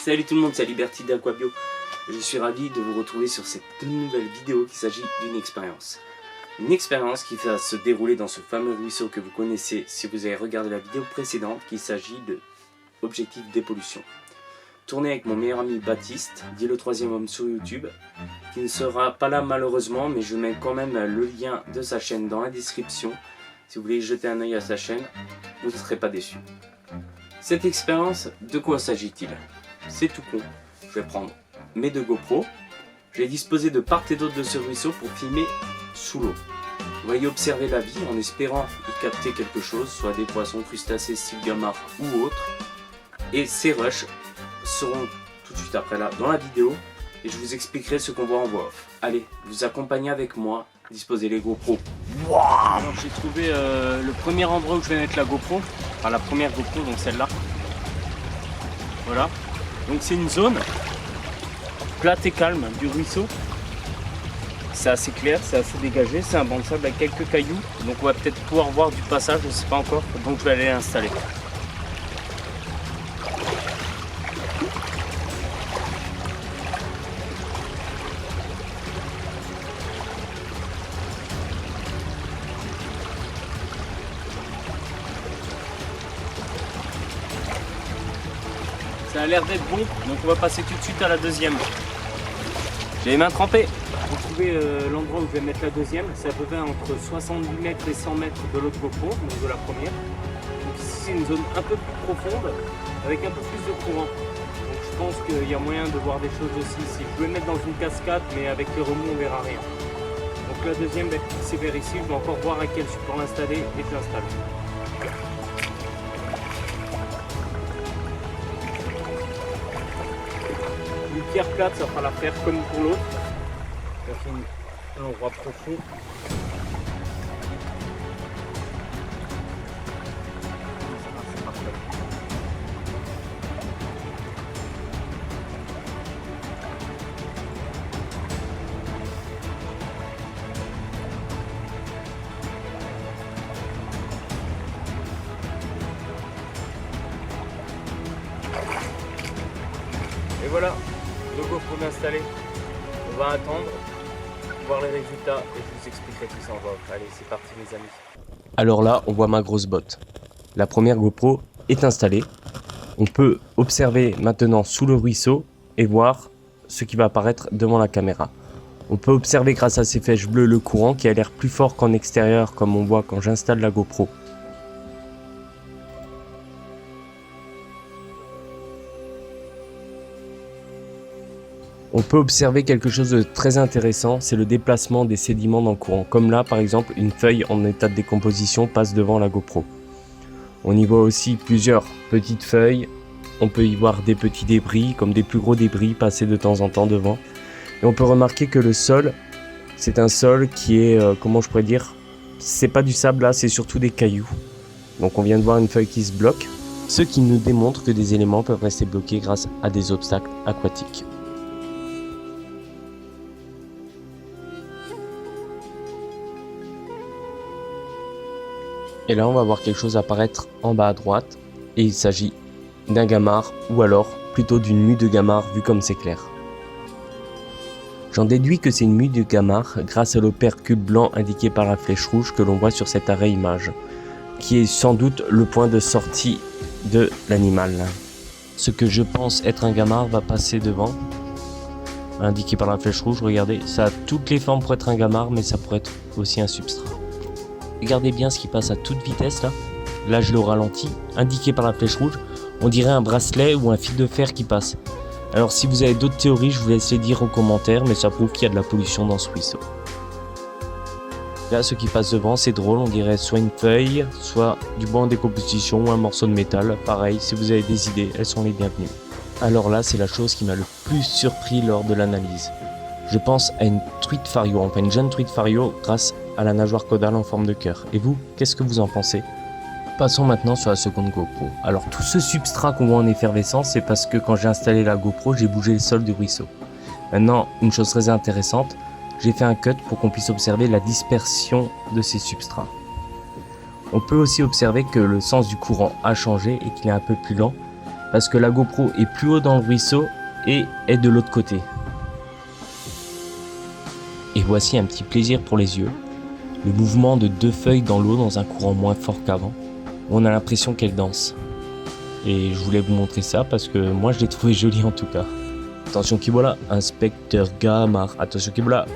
Salut tout le monde, c'est Liberty d'Aquabio. Je suis ravi de vous retrouver sur cette nouvelle vidéo qui s'agit d'une expérience. Une expérience qui va se dérouler dans ce fameux ruisseau que vous connaissez si vous avez regardé la vidéo précédente, qu'il s'agit de Objectif Dépollution. Tourné avec mon meilleur ami Baptiste, dit le troisième homme sur YouTube, qui ne sera pas là malheureusement, mais je mets quand même le lien de sa chaîne dans la description. Si vous voulez jeter un œil à sa chaîne, vous ne serez pas déçus. Cette expérience, de quoi s'agit-il? C'est tout con. Je vais prendre mes deux GoPro, je vais disposer de part et d'autre de ce ruisseau pour filmer sous l'eau. Vous voyez observer la vie en espérant y capter quelque chose, soit des poissons, crustacés, style gamard ou autre. Et ces rushs seront tout de suite après là dans la vidéo et je vous expliquerai ce qu'on voit en voix off. Allez, vous accompagnez avec moi, disposez les GoPro. Alors j'ai trouvé le premier endroit où je vais mettre la GoPro, enfin la première GoPro, donc celle-là. Voilà, donc c'est une zone plate et calme du ruisseau. C'est assez clair, c'est assez dégagé, c'est un banc de sable avec quelques cailloux, donc on va peut-être pouvoir voir du passage, je ne sais pas encore, donc je vais aller l'installer. Ça a l'air d'être bon, donc on va passer tout de suite à la deuxième. J'ai les mains trempées. Vous trouvez l'endroit où je vais mettre la deuxième, c'est à peu près entre 70 mètres et 100 mètres de l'autre GoPro, donc de la première. Donc ici c'est une zone un peu plus profonde, avec un peu plus de courant. Donc je pense qu'il y a moyen de voir des choses aussi ici. Je vais le mettre dans une cascade, mais avec les remous on verra rien. Donc la deuxième va être fixée vers ici, je vais encore voir à quel support l'installer et je l'installe. Une pierre plate, ça fera l'affaire comme pour l'autre. Ça fait un endroit profond. C'est parfait. Et voilà, le GoPro installé. On va attendre, voir les résultats et je vous expliquerai tout ça en voix off. Allez, c'est parti mes amis. Alors là, on voit ma grosse botte. La première GoPro est installée. On peut observer maintenant sous le ruisseau et voir ce qui va apparaître devant la caméra. On peut observer grâce à ces flèches bleues le courant qui a l'air plus fort qu'en extérieur comme on voit quand j'installe la GoPro. On peut observer quelque chose de très intéressant, c'est le déplacement des sédiments dans le courant. Comme là, par exemple, une feuille en état de décomposition passe devant la GoPro. On y voit aussi plusieurs petites feuilles. On peut y voir des petits débris, comme des plus gros débris, passer de temps en temps devant. Et on peut remarquer que le sol, c'est un sol qui est, comment je pourrais dire, c'est pas du sable là, c'est surtout des cailloux. Donc on vient de voir une feuille qui se bloque, ce qui nous démontre que des éléments peuvent rester bloqués grâce à des obstacles aquatiques. Et là, on va voir quelque chose apparaître en bas à droite. Et il s'agit d'un gamard, ou alors plutôt d'une mue de gamard, vu comme c'est clair. J'en déduis que c'est une mue de gamard grâce à l'opercule blanc indiqué par la flèche rouge que l'on voit sur cet arrêt image, qui est sans doute le point de sortie de l'animal. Ce que je pense être un gamard va passer devant, indiqué par la flèche rouge. Regardez, ça a toutes les formes pour être un gamard, mais ça pourrait être aussi un substrat. Regardez bien ce qui passe à toute vitesse là. Là je le ralentis, indiqué par la flèche rouge. On dirait un bracelet ou un fil de fer qui passe. Alors si vous avez d'autres théories, je vous laisse les dire en commentaire, mais ça prouve qu'il y a de la pollution dans ce ruisseau. Là ce qui passe devant c'est drôle, on dirait soit une feuille, soit du bois en décomposition ou un morceau de métal. Pareil, si vous avez des idées, elles sont les bienvenues. Alors là c'est la chose qui m'a le plus surpris lors de l'analyse. Je pense à une truite fario, enfin une jeune truite fario grâce à la nageoire caudale en forme de cœur. Et vous, qu'est-ce que vous en pensez? Passons maintenant sur la seconde GoPro. Alors tout ce substrat qu'on voit en effervescence, c'est parce que quand j'ai installé la GoPro, j'ai bougé le sol du ruisseau. Maintenant, une chose très intéressante, j'ai fait un cut pour qu'on puisse observer la dispersion de ces substrats. On peut aussi observer que le sens du courant a changé et qu'il est un peu plus lent. parce que la GoPro est plus haut dans le ruisseau et est de l'autre côté. Et voici un petit plaisir pour les yeux, le mouvement de 2 feuilles dans l'eau dans un courant moins fort qu'avant. On a l'impression qu'elles dansent. Et je voulais vous montrer ça parce que moi je l'ai trouvé joli en tout cas. Attention Kibola, inspecteur Gamard. Attention Kibola,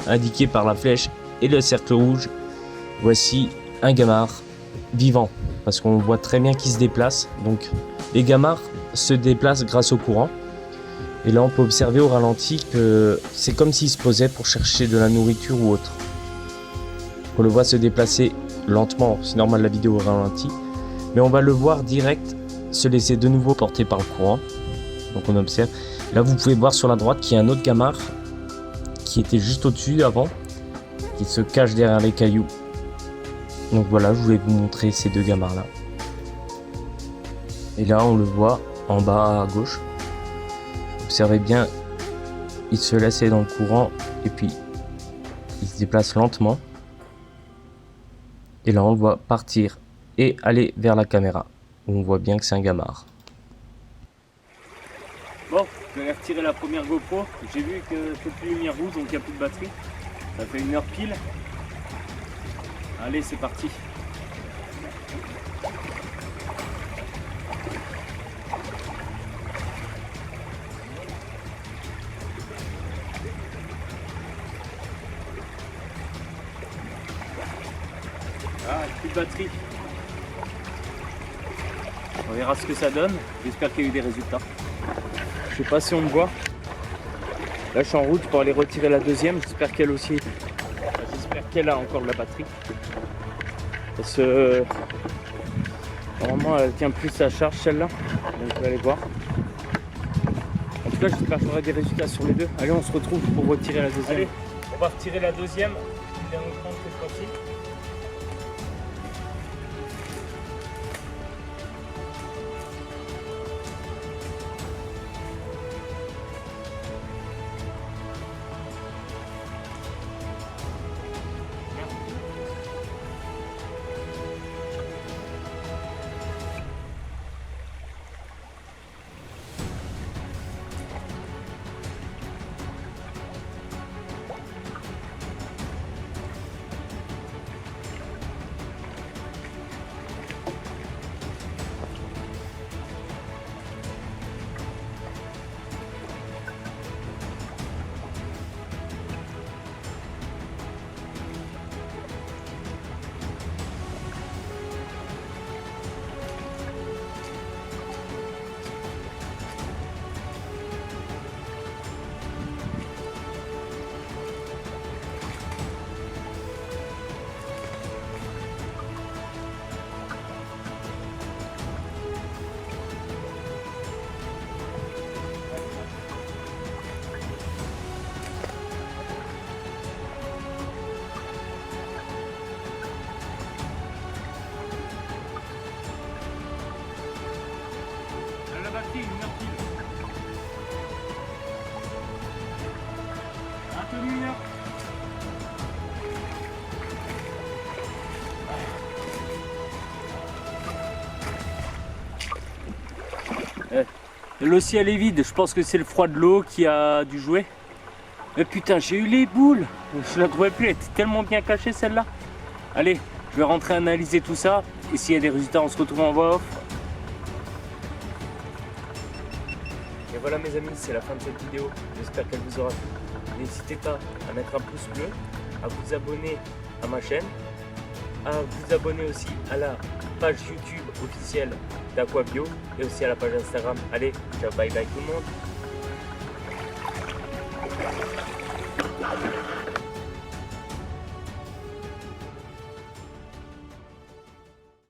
indiqué par la flèche et le cercle rouge. Voici un gamard vivant parce qu'on voit très bien qu'il se déplace. Donc les gamards se déplacent grâce au courant. Et là on peut observer au ralenti que c'est comme s'il se posait pour chercher de la nourriture ou autre. On le voit se déplacer lentement, c'est normal la vidéo au ralenti. Mais on va le voir direct se laisser de nouveau porter par le courant. Donc on observe. Là vous pouvez voir sur la droite qu'il y a un autre gamard qui était juste au-dessus avant, qui se cache derrière les cailloux. Donc voilà, je voulais vous montrer ces 2 gamards là. Et là on le voit en bas à gauche. Observez bien, il se laisse aller dans le courant et puis il se déplace lentement. Et là on le voit partir et aller vers la caméra. On voit bien que c'est un gamard. Bon, je vais retirer la première GoPro. J'ai vu que c'est plus lumière rouge, donc il n'y a plus de batterie. Ça fait 1 heure pile. Allez, c'est parti. Ah, plus de batterie. On verra ce que ça donne. J'espère qu'il y a eu des résultats. Je sais pas si on me voit. Là je suis en route pour aller retirer la deuxième. J'espère qu'elle aussi. J'espère qu'elle a encore de la batterie. Parce que normalement elle tient plus sa charge celle-là. Donc je vais aller voir. En tout cas j'espère que j'aurai des résultats sur les 2. Allez, on se retrouve pour retirer la deuxième. Allez, on va retirer la deuxième. Je vais nous prendre cette fois-ci. Le ciel est vide, je pense que c'est le froid de l'eau qui a dû jouer. Mais putain, j'ai eu les boules. Je la trouvais plus, elle était tellement bien cachée celle-là. Allez, je vais rentrer analyser tout ça. Et s'il y a des résultats, on se retrouve en voix off. Et voilà mes amis, c'est la fin de cette vidéo. J'espère qu'elle vous aura plu. N'hésitez pas à mettre un pouce bleu, à vous abonner à ma chaîne, à vous abonner aussi à la page YouTube officielle d'Aqua Bio et aussi à la page Instagram. Allez, ciao, bye bye tout le monde.